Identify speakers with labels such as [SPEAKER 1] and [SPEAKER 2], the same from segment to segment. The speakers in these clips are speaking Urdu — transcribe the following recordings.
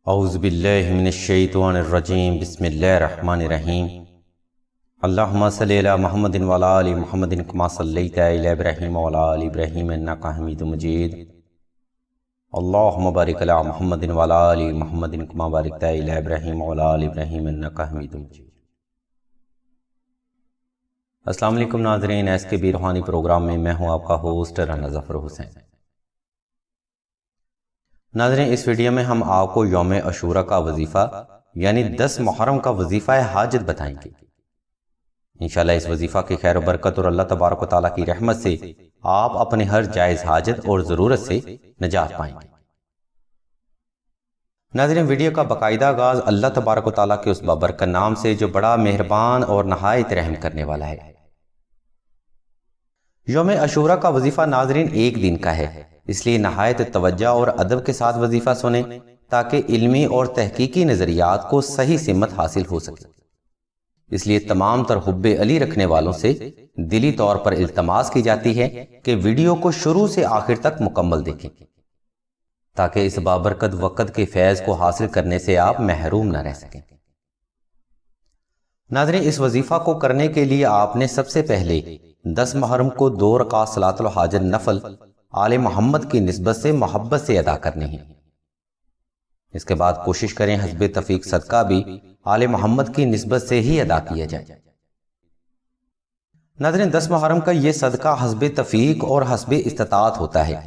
[SPEAKER 1] اعوذ باللہ من الشیطان الرجیم بسم اللہ الرحمن الرحیم اللہم صلی علی محمد وعلی آل محمد کما صلیت علی ابراہیم وعلی آل ابراہیم انک حمید مجید اللہم بارک علی محمد وعلی آل محمد کما بارکت علی ابراہیم وعلی آل ابراہیم انک حمید مجید۔ السلام علیکم ناظرین، ایس کے بی روحانی پروگرام میں میں ہوں آپ کا ہوسٹ رانا ظفر حسین۔ ناظرین، اس ویڈیو میں ہم آپ کو یوم عاشوراء کا وظیفہ یعنی 10 محرم کا وظیفہ حاجت بتائیں گے۔ انشاءاللہ اس وظیفہ کی خیر و برکت اور اللہ تبارک و تعالیٰ کی رحمت سے آپ اپنے ہر جائز حاجت اور ضرورت سے نجات پائیں گے۔ ناظرین، ویڈیو کا باقاعدہ آغاز اللہ تبارک و تعالیٰ کے اس بابرکت نام سے جو بڑا مہربان اور نہایت رحم کرنے والا ہے۔ یوم عاشوراء کا وظیفہ ناظرین ایک دن کا ہے، اس لیے نہایت توجہ اور ادب کے ساتھ وظیفہ سنیں تاکہ علمی اور تحقیقی نظریات کو صحیح سمت حاصل ہو سکے۔ اس لیے تمام تر حب علی رکھنے والوں سے دلی طور پر التماس کی جاتی ہے کہ ویڈیو کو شروع سے آخر تک مکمل دیکھیں تاکہ اس بابرکت وقت کے فیض کو حاصل کرنے سے آپ محروم نہ رہ سکیں۔ ناظرین، اس وظیفہ کو کرنے کے لیے آپ نے سب سے پہلے 10 محرم کو 2 رکعت صلاۃ الحاجت نفل آل محمد کی نسبت سے محبت سے ادا کرنی ہے۔ اس کے بعد کوشش کریں حسب توفیق صدقہ بھی آل محمد کی نسبت سے ہی ادا کیا جائے۔ ناظرین، 10 محرم کا یہ صدقہ حسب توفیق اور حسب استطاعت ہوتا ہے۔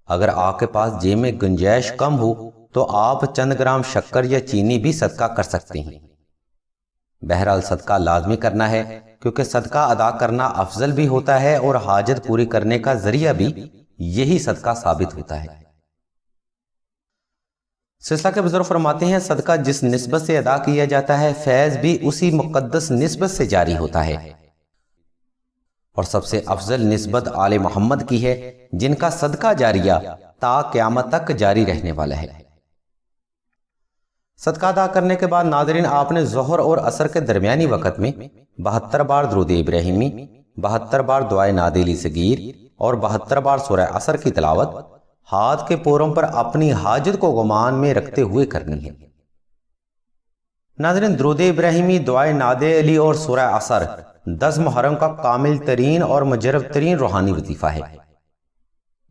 [SPEAKER 1] اگر آپ کے پاس جیب میں گنجائش کم ہو تو آپ چند گرام شکر یا چینی بھی صدقہ کر سکتے ہیں۔ بہرحال صدقہ لازمی کرنا ہے کیونکہ صدقہ ادا کرنا افضل بھی ہوتا ہے اور حاجت پوری کرنے کا ذریعہ بھی یہی صدقہ ثابت ہوتا ہے۔ سلسلہ کے بزرگ فرماتے ہیں، صدقہ جس نسبت سے ادا کیا جاتا ہے فیض بھی اسی مقدس نسبت سے جاری ہوتا ہے، اور سب سے افضل نسبت آل محمد کی ہے جن کا صدقہ جاریہ تا قیامت تک جاری رہنے والا ہے۔ صدقہ ادا کرنے کے بعد ناظرین آپ نے ظہر اور عصر کے درمیانی وقت میں 72 بار درود ابراہیمی، 72 بار دعائے نادیلی صغیر اور 72 بار سورہ عصر کی تلاوت ہاتھ کے پوروں پر اپنی حاجت کو گمان میں رکھتے ہوئے کرنی ہے۔ ناظرین، درود ابراہیمی، دعائے نادیلی اور سورہ عصر 10 محرم کا کامل ترین اور مجرب ترین روحانی وظیفہ ہے۔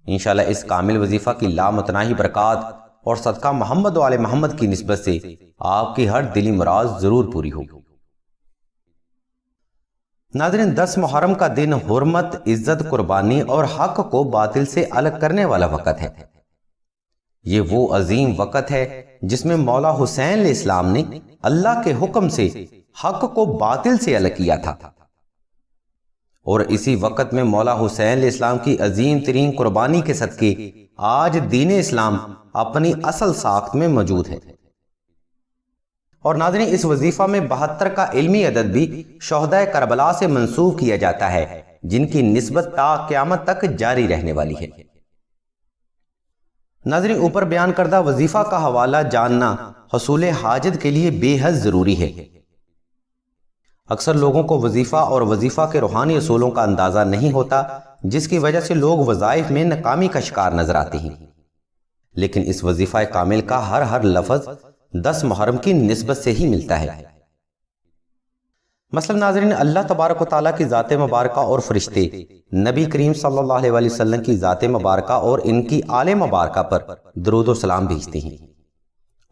[SPEAKER 1] انشاءاللہ اس کامل وظیفہ کی لامتناہی برکات اور صدقہ محمد و آل محمد کی نسبت سے آپ کی ہر دلی مراد ضرور پوری ہوگی۔ ناظرین، 10 محرم کا دن حرمت، عزت، قربانی اور حق کو باطل سے الگ کرنے والا وقت ہے۔ یہ وہ عظیم وقت ہے جس میں مولا حسین علیہ السلام نے اللہ کے حکم سے حق کو باطل سے الگ کیا تھا، اور اسی وقت میں مولا حسین علیہ السلام کی عظیم ترین قربانی کے صدقے آج دین اسلام اپنی اصل ساخت میں موجود ہے۔ اور ناظرین، اس وظیفہ میں 72 کا علمی عدد بھی شہدائے کربلا سے منسوب کیا جاتا ہے جن کی نسبت تا قیامت تک جاری رہنے والی ہے۔ ناظرین، اوپر بیان کردہ وظیفہ کا حوالہ جاننا حصول حاجت کے لیے بے حد ضروری ہے۔ اکثر لوگوں کو وظیفہ اور وظیفہ کے روحانی اصولوں کا اندازہ نہیں ہوتا، جس کی وجہ سے لوگ وظائف میں ناکامی کا شکار نظر آتے ہیں، لیکن اس وظیفہ کامل کا ہر لفظ 10 محرم کی نسبت سے ہی ملتا ہے۔ مثلا ناظرین، اللہ تبارک و تعالیٰ کی ذات مبارکہ اور فرشتے نبی کریم صلی اللہ علیہ وسلم کی ذات مبارکہ اور ان کی آل مبارکہ پر درود و سلام بھیجتے ہیں،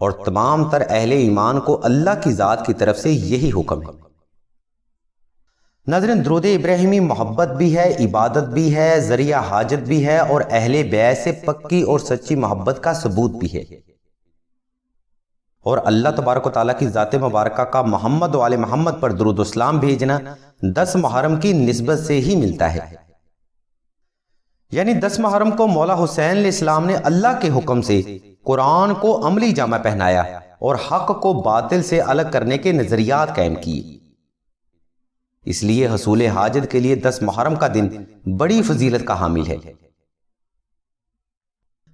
[SPEAKER 1] اور تمام تر اہل ایمان کو اللہ کی ذات کی طرف سے یہی حکم ہے۔ ناظرین، درود ابراہیمی محبت بھی ہے، عبادت بھی ہے، ذریعہ حاجت بھی ہے، اور اہل بیت سے پکی اور سچی محبت کا ثبوت بھی ہے۔ اور اللہ تبارک و تعالیٰ کی ذات مبارکہ کا محمد و آل محمد پر درود و سلام بھیجنا 10 محرم کی نسبت سے ہی ملتا ہے۔ یعنی 10 محرم کو مولا حسین علیہ السلام نے اللہ کے حکم سے قرآن کو عملی جامہ پہنایا اور حق کو باطل سے الگ کرنے کے نظریات قائم کیے۔ اس لیے حصول حاجت کے لیے 10 محرم کا دن بڑی فضیلت کا حامل ہے۔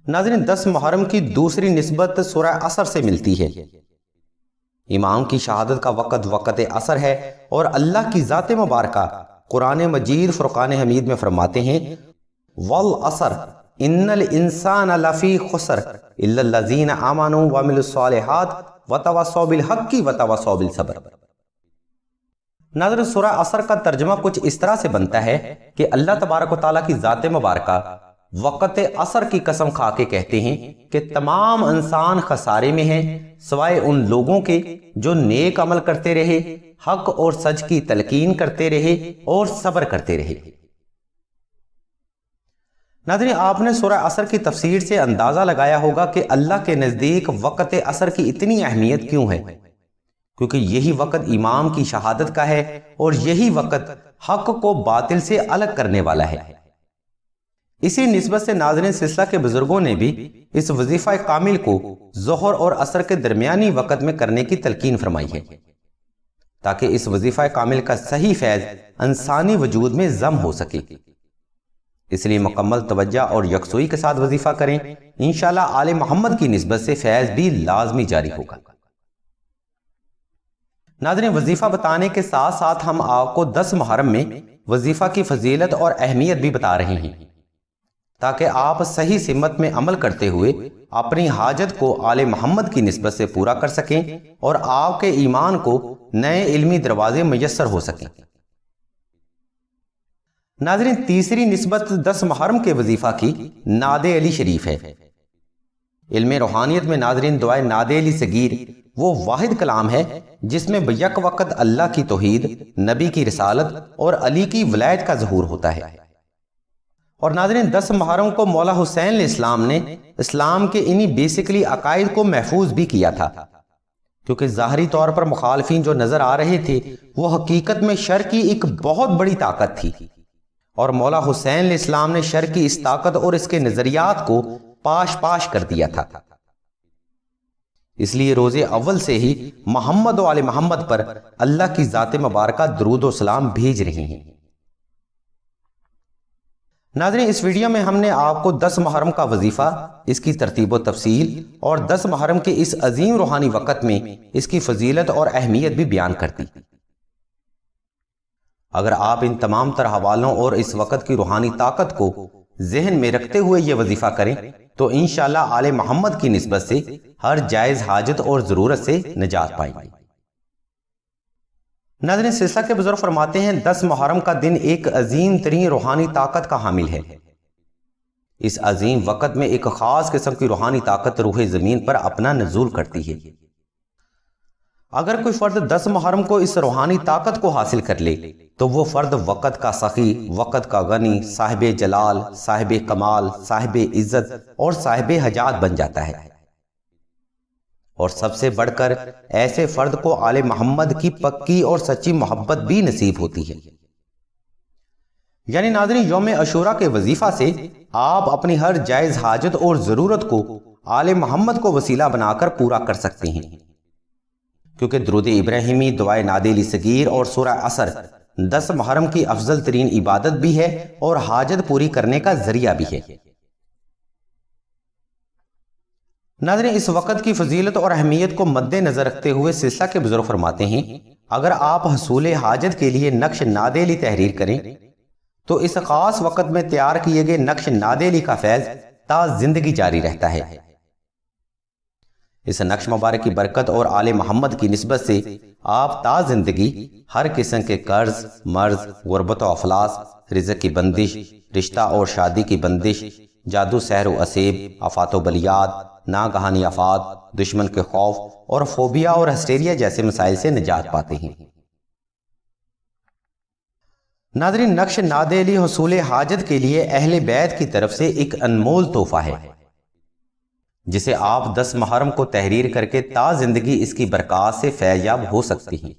[SPEAKER 1] ناظرین، 10 محرم کی دوسری نسبت سورہ عصر سے ملتی ہے۔ امام کی شہادت کا وقت عصر ہے، اور اللہ کی ذات مبارکہ قرآن مجید فرقان حمید میں فرماتے ہیں، والعصر ان الانسان لفی خسر الا الذین آمنوا وعملوا الصالحات وتواصوا بالحق وتواصوا بالصبر۔ ناظرین، سورہ عصر کا ترجمہ کچھ اس طرح سے بنتا ہے کہ اللہ تبارک و تعالیٰ کی ذات مبارکہ وقت عصر کی قسم کھا کے کہتے ہیں کہ تمام انسان خسارے میں ہیں سوائے ان لوگوں کے جو نیک عمل کرتے رہے، حق اور سچ کی تلقین کرتے رہے اور صبر کرتے رہے۔ ناظرین، آپ نے سورہ عصر کی تفسیر سے اندازہ لگایا ہوگا کہ اللہ کے نزدیک وقت عصر کی اتنی اہمیت کیوں ہے، کیونکہ یہی وقت امام کی شہادت کا ہے اور یہی وقت حق کو باطل سے الگ کرنے والا ہے۔ اسی نسبت سے ناظرین، سلسلہ کے بزرگوں نے بھی اس وظیفہ کامل کو ظہر اور عصر کے درمیانی وقت میں کرنے کی تلقین فرمائی ہے تاکہ اس وظیفہ کامل کا صحیح فیض انسانی وجود میں ضم ہو سکے۔ اس لیے مکمل توجہ اور یکسوئی کے ساتھ وظیفہ کریں، انشاءاللہ آل محمد کی نسبت سے فیض بھی لازمی جاری ہوگا۔ ناظرین، وظیفہ بتانے کے ساتھ ساتھ ہم آپ کو 10 محرم میں وظیفہ کی فضیلت اور اہمیت بھی بتا رہے ہیں تاکہ آپ صحیح سمت میں عمل کرتے ہوئے اپنی حاجت کو آل محمد کی نسبت سے پورا کر سکیں اور آپ کے ایمان کو نئے علمی دروازے میسر ہو سکیں۔ ناظرین، تیسری نسبت 10 محرم کے وظیفہ کی ناد علی شریف ہے۔ علم روحانیت میں ناظرین، دعائے ناد علی صغیر وہ واحد کلام ہے جس میں بیک وقت اللہ کی توحید، نبی کی رسالت اور علی کی ولایت کا ظہور ہوتا ہے۔ اور ناظرین، 10 محرم کو مولا حسین علیہ السلام نے اسلام کے انہی بیسکلی عقائد کو محفوظ بھی کیا تھا، کیونکہ ظاہری طور پر مخالفین جو نظر آ رہے تھے وہ حقیقت میں شر کی ایک بہت بڑی طاقت تھی، اور مولا حسین علیہ السلام نے شر کی اس طاقت اور اس کے نظریات کو پاش پاش کر دیا تھا۔ اس لیے روز اول سے ہی محمد و آل محمد پر اللہ کی ذات مبارکہ درود و سلام بھیج رہی ہیں۔ ناظرین، اس ویڈیو میں ہم نے آپ کو 10 محرم کا وظیفہ، اس کی ترتیب و تفصیل اور 10 محرم کے اس عظیم روحانی وقت میں اس کی فضیلت اور اہمیت بھی بیان کر دی۔ اگر آپ ان تمام تر حوالوں اور اس وقت کی روحانی طاقت کو ذہن میں رکھتے ہوئے یہ وظیفہ کریں تو انشاءاللہ آل محمد کی نسبت سے ہر جائز حاجت اور ضرورت سے نجات پائیں گے۔ ناظرین، سلسلہ کے بزرگ فرماتے ہیں 10 محرم کا دن ایک عظیم ترین روحانی طاقت کا حامل ہے۔ اس عظیم وقت میں ایک خاص قسم کی روحانی طاقت روح زمین پر اپنا نزول کرتی ہے۔ اگر کوئی فرد 10 محرم کو اس روحانی طاقت کو حاصل کر لے تو وہ فرد وقت کا سخی، وقت کا غنی، صاحب جلال، صاحب کمال، صاحب عزت اور صاحب حجات بن جاتا ہے۔ اور سب سے بڑھ کر ایسے فرد کو آل محمد کی پکی اور سچی محبت بھی نصیب ہوتی ہے۔ یعنی ناظرین، یوم عاشوراء کے وظیفہ سے آپ اپنی ہر جائز حاجت اور ضرورت کو آل محمد کو وسیلہ بنا کر پورا کر سکتے ہیں، کیونکہ درود ابراہیمی، دعائے ناد علی صغیر اور سورہ عصر 10 محرم کی افضل ترین عبادت بھی ہے اور حاجت پوری کرنے کا ذریعہ بھی ہے۔ ناظرین، اس وقت کی فضیلت اور اہمیت کو مد نظر رکھتے ہوئے سلسلہ کے بزرگ فرماتے ہیں اگر آپ حصول حاجت کے لیے نقش ناد علی تحریر کریں تو اس خاص وقت میں تیار کیے گئے نقش ناد علی کا فیض تا زندگی جاری رہتا ہے۔ اس نقش مبارک کی برکت اور آل محمد کی نسبت سے آپ تا زندگی ہر قسم کے قرض، مرض، غربت و افلاس، رزق کی بندش، رشتہ اور شادی کی بندش، جادو، سحر و اسیب، آفات و بلیات، ناگہانی آفات، دشمن کے خوف اور فوبیا اور ہسٹیریا جیسے مسائل سے نجات پاتے ہیں۔ ناظرین، نقش ناد علی حصول حاجت کے لیے اہل بیت کی طرف سے ایک انمول تحفہ ہے جسے آپ 10 محرم کو تحریر کر کے تا زندگی اس کی برکات سے فیض یاب ہو سکتی ہیں۔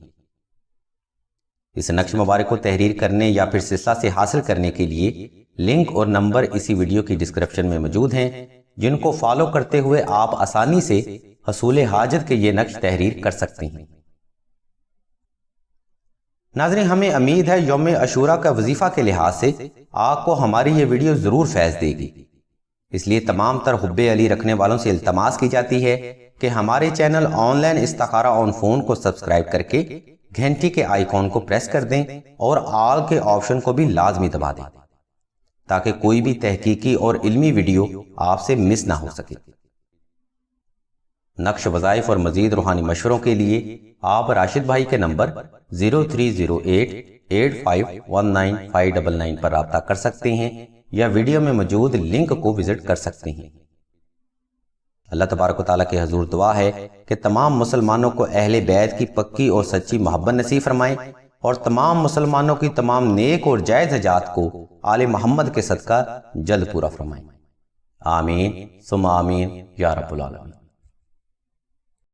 [SPEAKER 1] اس نقش مبارک کو تحریر کرنے یا پھر سلسلہ سے حاصل کرنے کے لیے لنک اور نمبر اسی ویڈیو کی ڈسکرپشن میں موجود ہیں، جن کو فالو کرتے ہوئے آپ آسانی سے حصول حاجت کے یہ نقش تحریر کر سکتے ہیں۔ ناظرین، ہمیں امید ہے یوم عاشوراء کا وظیفہ کے لحاظ سے آپ کو ہماری یہ ویڈیو ضرور فیض دے گی، اس لیے تمام تر حب علی رکھنے والوں سے التماس کی جاتی ہے کہ ہمارے چینل آن لائن استخارہ آن فون کو سبسکرائب کر کے گھنٹی کے آئیکن کو پریس کر دیں اور آل کے آپشن کو بھی لازمی دبا دیں تاکہ کوئی بھی تحقیقی اور علمی ویڈیو آپ سے مس نہ ہو سکے۔ نقش وظائف اور مزید روحانی مشوروں کے لیے آپ راشد بھائی کے نمبر 0308851999 پر رابطہ کر سکتے ہیں یا ویڈیو میں موجود لنک کو وزٹ کر سکتے ہیں۔ اللہ تبارک و تعالیٰ کے حضور دعا ہے کہ تمام مسلمانوں کو اہل بیت کی پکی اور سچی محبت نصیب فرمائے اور تمام مسلمانوں کی تمام نیک اور جائز حاجات کو آل محمد کے صدقہ جلد پورا فرمائے۔ آمین ثم آمین یا رب العالمین۔